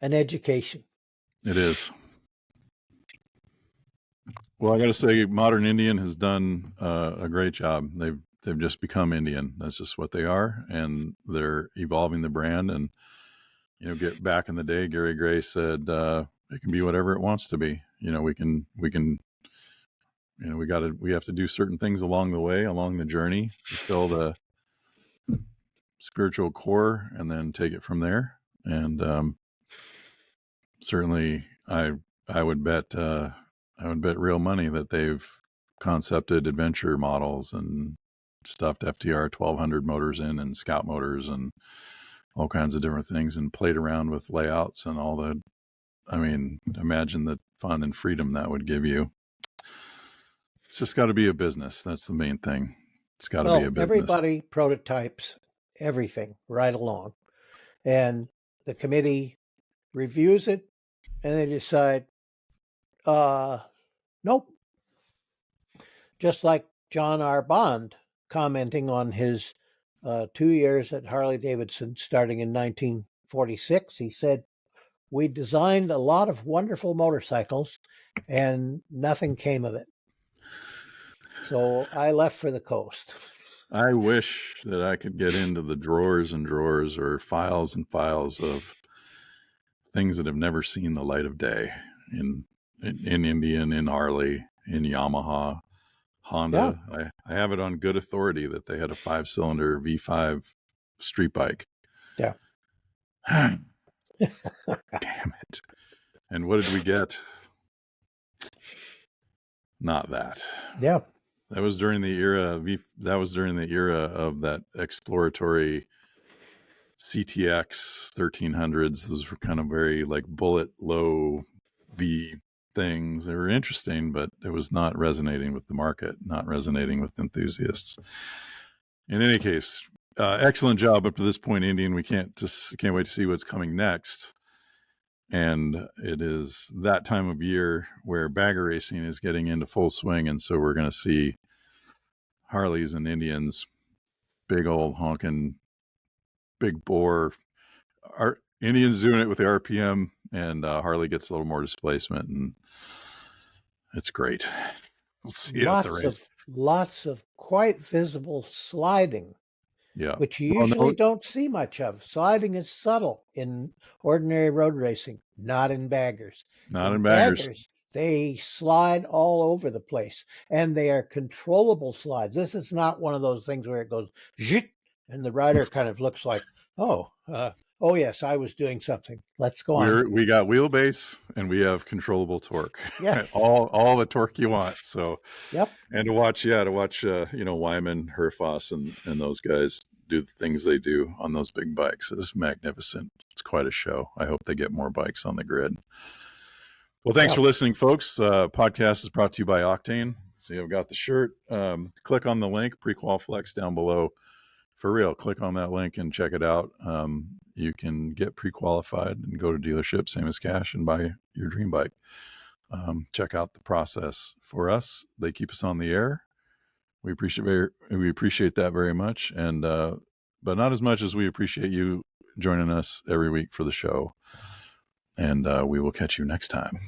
B: an education.
A: It is. Well, I got to say, Modern Indian has done a great job. They've just become Indian. That's just what they are, and they're evolving the brand. And you know, get back in the day, Gary Gray said it can be whatever it wants to be. You know, we can, you know, we have to do certain things along the way, along the journey, fulfill the spiritual core, and then take it from there. And certainly, I would bet real money that they've concepted adventure models and stuffed FTR 1200 motors in and Scout motors and all kinds of different things and played around with layouts and all the. I mean, imagine the fun and freedom that would give you. It's just got to be a business. That's the main thing. It's got to be a business.
B: Everybody prototypes everything right along. And the committee reviews it and they decide, nope. Just like John R. Bond commenting on his 2 years at Harley Davidson starting in 1946, he said, we designed a lot of wonderful motorcycles and nothing came of it. So I left for the coast.
A: I wish that I could get into the drawers and drawers or files and files of things that have never seen the light of day in Indian, in Harley, in Yamaha, Honda. Yeah. I have it on good authority that they had a 5-cylinder V5 street bike.
B: Yeah.
A: Damn it. And what did we get? Not that.
B: Yeah.
A: That was during the era of that exploratory CTX 1300s. Those were kind of very like bullet low V things. They were interesting, but it was not resonating with the market, not resonating with enthusiasts. In any case, excellent job up to this point, Indian. We can't wait to see what's coming next. And it is that time of year where bagger racing is getting into full swing. And so we're going to see Harleys and Indians, big old honking, big bore. Our Indians doing it with the RPM, and Harley gets a little more displacement, and it's great. We'll see you at the race.
B: Lots of quite visible sliding.
A: Yeah.
B: Which you usually don't see much of. Sliding is subtle in ordinary road racing, not in baggers.
A: Not in baggers.
B: They slide all over the place, and they are controllable slides. This is not one of those things where it goes zhit, and the rider kind of looks like, oh yes, I was doing something. Let's go on.
A: We got wheelbase and we have controllable torque.
B: Yes,
A: all the torque you want. So
B: yep.
A: And to watch Wyman, Herfoss, and those guys do the things they do on those big bikes is magnificent. It's quite a show. I hope they get more bikes on the grid. Well, thanks for listening, folks. Podcast is brought to you by Octane. See, I've got the shirt. Click on the link, Prequal Flex, down below. For real, click on that link and check it out. You can get pre-qualified and go to dealership, same as cash, and buy your dream bike. Check out the process. For us, they keep us on the air. We appreciate that very much, and but not as much as we appreciate you joining us every week for the show. And we will catch you next time.